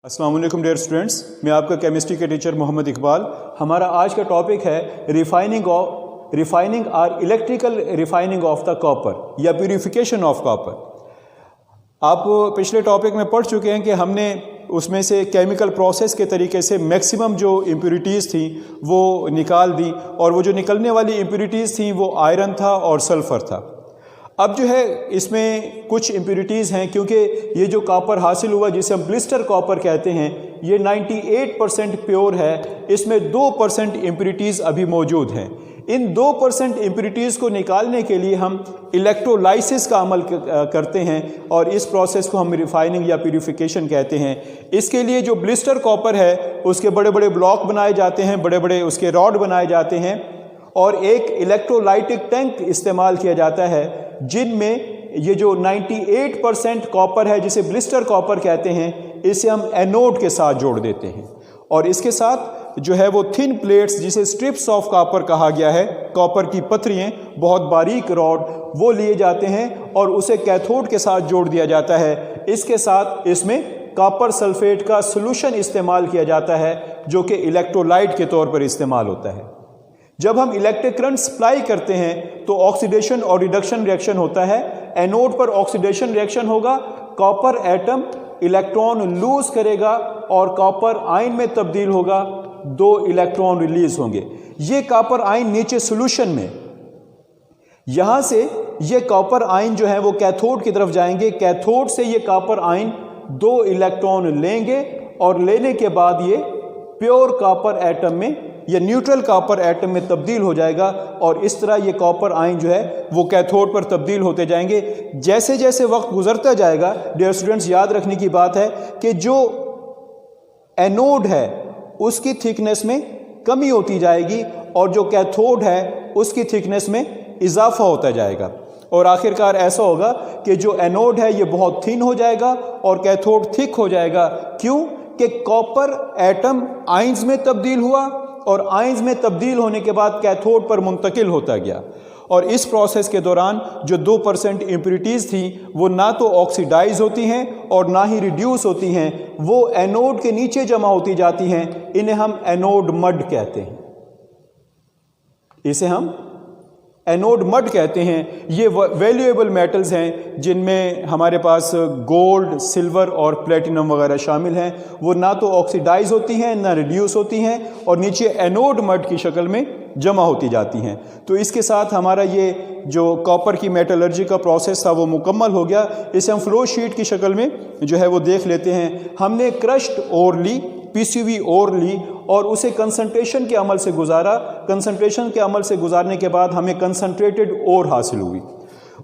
अस्सलाम वालेकुम dear students, मैं आपका केमिस्ट्री के टीचर मोहम्मद इकबाल। हमारा आज का टॉपिक है रिफाइनिंग और electrical refining of the copper या प्यूरिफिकेशन ऑफ कॉपर। आप पिछले टॉपिक में पढ़ चुके हैं कि हमने उसमें से केमिकल प्रोसेस के तरीके से मैक्सिमम जो इम्प्यूरिटीज़ थी वो निकाल दी, और वो जो निकलने वाली इम्प्यूरिटीज़ थी वो आयरन था और सल्फ़र था। अब जो है इसमें कुछ इम्प्यूरिटीज़ हैं, क्योंकि ये जो कॉपर हासिल हुआ जिसे हम ब्लिस्टर कॉपर कहते हैं ये 98% प्योर है। इसमें 2% इम्प्यूरिटीज़ अभी मौजूद हैं। इन 2% इम्प्यूरिटीज़ को निकालने के लिए हम इलेक्ट्रोलाइसिस का अमल करते हैं, और इस प्रोसेस को हम रिफाइनिंग या प्यूरिफिकेशन कहते हैं। इसके लिए जो ब्लिस्टर कॉपर है उसके बड़े बड़े ब्लॉक बनाए जाते हैं, बड़े बड़े उसके रॉड बनाए जाते हैं, और एक इलेक्ट्रोलाइटिक टैंक इस्तेमाल किया जाता है जिनमें ये जो 98% कॉपर है जिसे ब्लिस्टर कॉपर कहते हैं इसे हम एनोड के साथ जोड़ देते हैं, और इसके साथ जो है वो थिन प्लेट्स जिसे स्ट्रिप्स ऑफ कॉपर कहा गया है, कॉपर की पत्रियाँ, बहुत बारीक रॉड, वो लिए जाते हैं और उसे कैथोड के साथ जोड़ दिया जाता है। इसके साथ इसमें कॉपर सल्फेट का सोल्यूशन इस्तेमाल किया जाता है जो कि इलेक्ट्रोलाइट के तौर पर इस्तेमाल होता है। जब हम इलेक्ट्रिक करंट सप्लाई करते हैं तो ऑक्सीडेशन और रिडक्शन रिएक्शन होता है। एनोड पर ऑक्सीडेशन रिएक्शन होगा, कॉपर एटम इलेक्ट्रॉन लूज करेगा और कॉपर आयन में तब्दील होगा, 2 इलेक्ट्रॉन रिलीज होंगे। ये कॉपर आयन नीचे सॉल्यूशन में, यहां से ये कॉपर आयन जो है वो कैथोड की तरफ जाएंगे। कैथोड से ये कॉपर आयन 2 इलेक्ट्रॉन लेंगे और लेने के बाद ये प्योर कॉपर एटम में या न्यूट्रल कॉपर एटम में तब्दील हो जाएगा, और इस तरह ये कॉपर आयन जो है वो कैथोड पर तब्दील होते जाएंगे। जैसे जैसे वक्त गुजरता जाएगा, डियर स्टूडेंट्स याद रखने की बात है कि जो एनोड है उसकी थिकनेस में कमी होती जाएगी और जो कैथोड है उसकी थिकनेस में इजाफा होता जाएगा, और आखिरकार ऐसा होगा कि जो एनोड है ये बहुत थिन हो जाएगा और कैथोड थिक हो जाएगा। क्यों? कि कॉपर एटम आयंस में तब्दील हुआ और आयंस में तब्दील होने के बाद कैथोड पर मुंतकिल होता गया, और इस प्रोसेस के दौरान जो 2% इम्प्यूरिटीज़ थी वो ना तो ऑक्सीडाइज होती हैं और ना ही रिड्यूस होती हैं, वो एनोड के नीचे जमा होती जाती हैं। इन्हें हम एनोड मड कहते हैं, इसे हम एनोड मड कहते हैं। ये वैल्यूएबल मेटल्स हैं जिनमें हमारे पास गोल्ड, सिल्वर और प्लेटिनम वगैरह शामिल हैं। वो ना तो ऑक्सीडाइज होती हैं ना रिड्यूस होती हैं, और नीचे एनोड मड की शक्ल में जमा होती जाती हैं। तो इसके साथ हमारा ये जो कॉपर की मेटलर्जी का प्रोसेस था वो मुकम्मल हो गया। इसे हम फ्लो शीट की शक्ल में जो है वो देख लेते हैं। हमने क्रश्ड ओर ली, पीसीवी ओर ली, और उसे कंसंट्रेशन के अमल से गुजारा। कंसंट्रेशन के अमल से गुजारने के बाद हमें कंसंट्रेटेड ओर हासिल हुई।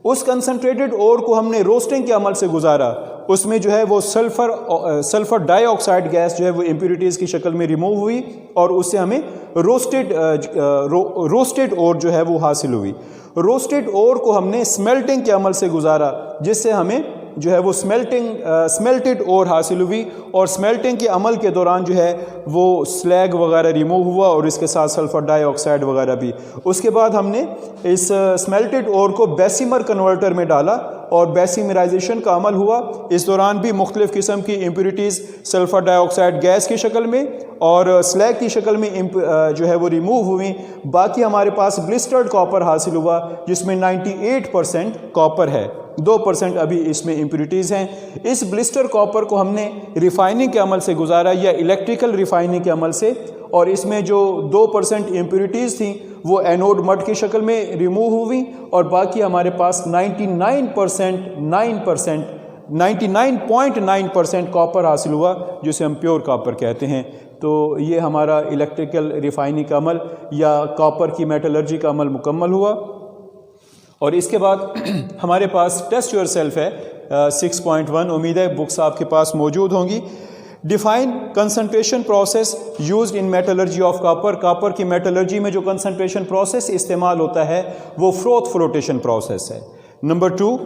उस कंसंट्रेटेड ओर को हमने रोस्टिंग के अमल से गुजारा। उसमें जो है वो सल्फर डाइऑक्साइड गैस जो है वो इम्प्यूरिटीज़ की शक्ल में रिमूव हुई, और उससे हमें रोस्टेड ओर जो है वो हासिल हुई। रोस्टेड ओर को हमने स्मेल्टिंग के अमल से गुजारा, जिससे हमें जो है वो स्मेल्टेड ओर हासिल हुई, और स्मेल्टिंग के अमल के दौरान जो है वो स्लैग वगैरह रिमूव हुआ और इसके साथ सल्फर डाइऑक्साइड वगैरह भी। उसके बाद हमने इस स्मेल्टेड ओर को बेसिमर कन्वर्टर में डाला और बेसिमराइजेशन का अमल हुआ। इस दौरान भी मुख्तलिफ़ किस्म की इम्प्यूरिटीज़ सल्फर डाइऑक्साइड गैस की शक्ल में और स्लैग की शक्ल में जो है वो रिमूव हुई। बाकी हमारे पास ब्लिस्टर्ड कॉपर हासिल हुआ जिसमें 98% कॉपर है, 2% अभी इसमें इम्प्यूरिटीज़ हैं। इस ब्लिस्टर कॉपर को हमने रिफाइनिंग के अमल से गुजारा या इलेक्ट्रिकल रिफाइनिंग के अमल से, और इसमें जो 2% इम्प्यूरिटीज़ थी वो एनोड मड की शक्ल में रिमूव हुई, और बाकी हमारे पास 99.9% कॉपर हासिल हुआ जिसे हम प्योर कॉपर कहते हैं। तो ये हमारा इलेक्ट्रिकल रिफाइनिंग का अमल या कॉपर की मेटलर्जी का अमल मुकम्मल हुआ। और इसके बाद हमारे पास टेस्ट योर सेल्फ है 6.1, उम्मीद है बुक्स आपके पास मौजूद होंगी। Define concentration process used in metallurgy of copper. Copper की मेटलर्जी में जो कंसंट्रेशन प्रोसेस इस्तेमाल होता है वो फ्रोथ फ्लोटेशन प्रोसेस है। Number 2,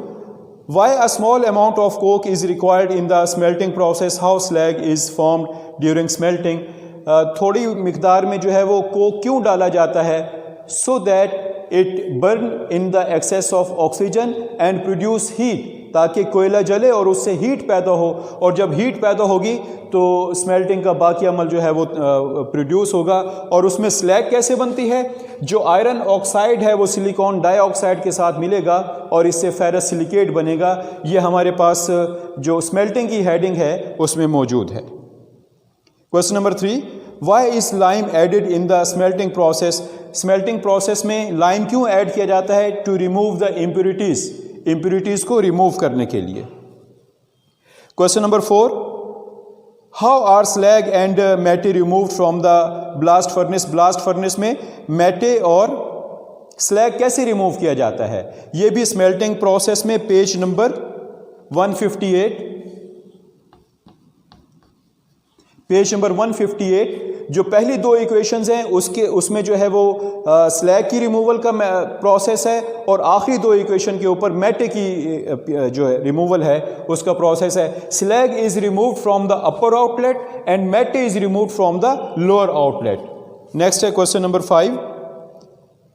why a small amount of Coke is required in the smelting process, how slag is formed during smelting. थोड़ी मिकदार में जो है वो कोक क्यों डाला जाता है? So that it burn in the excess of oxygen and produce heat ताकि कोयला जले और उससे हीट पैदा हो, और जब हीट पैदा होगी तो स्मेल्टिंग का बाकी अमल जो है वो प्रोड्यूस होगा। और उसमें स्लैग कैसे बनती है? जो आयरन ऑक्साइड है वो सिलिकॉन डाइऑक्साइड के साथ मिलेगा और इससे फेरस सिलिकेट बनेगा। ये हमारे पास जो स्मेल्टिंग की हेडिंग है उसमें मौजूद है। Question number 3, why is lime added in the smelting process? Smelting process में लाइम क्यों ऐड किया जाता है? To remove the impurities, impurities को रिमूव करने के लिए। Question number 4, how are slag and matte remove from the blast furnace? Blast furnace में मैटे और स्लैग कैसे रिमूव किया जाता है? यह भी स्मेल्टिंग प्रोसेस में पेज नंबर 158, पेज नंबर 158 जो पहली दो इक्वेशंस हैं उसमें जो है वो स्लैग की रिमूवल का प्रोसेस है, और आखिरी दो इक्वेशन के ऊपर मैटे की जो है रिमूवल है उसका प्रोसेस है। Slag is removed from the upper outlet and matte is removed from the lower outlet. Next है question number 5,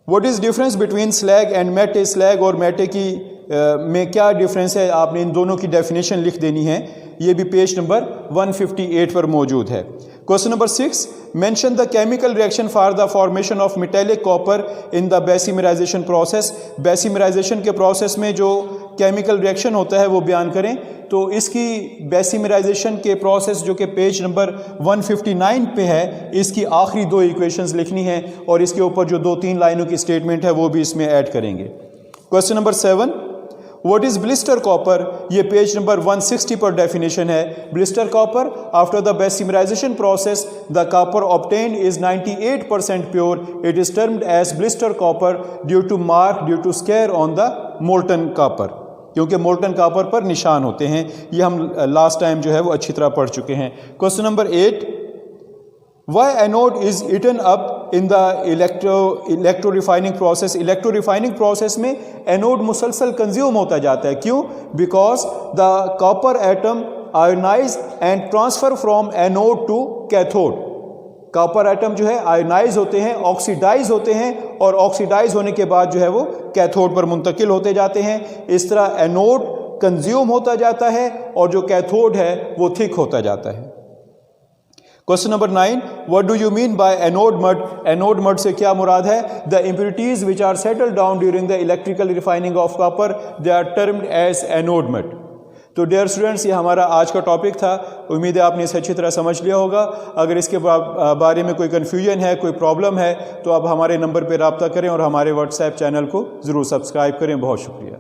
what is difference between slag and matte? Slag और मैटे की में क्या डिफरेंस है? आपने इन दोनों की डेफिनेशन लिख देनी है। ये भी पेज नंबर 158 पर मौजूद है। Question number 6, mention the chemical reaction for the formation of metallic copper in the bessemerisation process. Bessemerisation के प्रोसेस में जो केमिकल रिएक्शन होता है वो बयान करें। तो इसकी बेसिमराइजेशन के प्रोसेस जो कि पेज नंबर 159 पे है, इसकी आखिरी दो इक्वेशंस लिखनी है और इसके ऊपर जो 2-3 लाइनों की स्टेटमेंट है वो भी इसमें ऐड करेंगे। Question number 7, what is blister copper? ये पेज नंबर 160 पर डेफिनेशन है। Blister copper, after the bessemerisation process the copper obtained is 98% pure, it is termed as blister copper due to mark due to scar on the molten copper, क्योंकि molten copper पर निशान होते हैं। ये हम last time जो है वो अच्छी तरह पढ़ चुके हैं। Question number 8, why anode is eaten up in the electro refining process? Electro refining process में एनोड मुसलसल कंज्यूम होता जाता है। क्यों? Because the copper atom ionise and transfer from anode to cathode. Copper atom जो है आयोनाइज होते हैं, ऑक्सीडाइज होते हैं, और ऑक्सीडाइज होने के बाद जो है वो कैथोड पर मुंतकिल होते जाते हैं। इस तरह एनोड कंज्यूम होता जाता है और जो कैथोड है वो थिक होता जाता है। Question number 9, what do you mean by anode mud? Anode mud से क्या मुराद है? The impurities which are settle down during the electrical refining of copper, they are termed as anode mud. तो डियर स्टूडेंट्स, ये हमारा आज का topic था। उम्मीद है आपने इसे अच्छी तरह समझ लिया होगा। अगर इसके बारे में कोई कन्फ्यूजन है, कोई प्रॉब्लम है, तो आप हमारे नंबर पर रब्ता करें और हमारे व्हाट्सएप चैनल को ज़रूर सब्सक्राइब करें। बहुत शुक्रिया।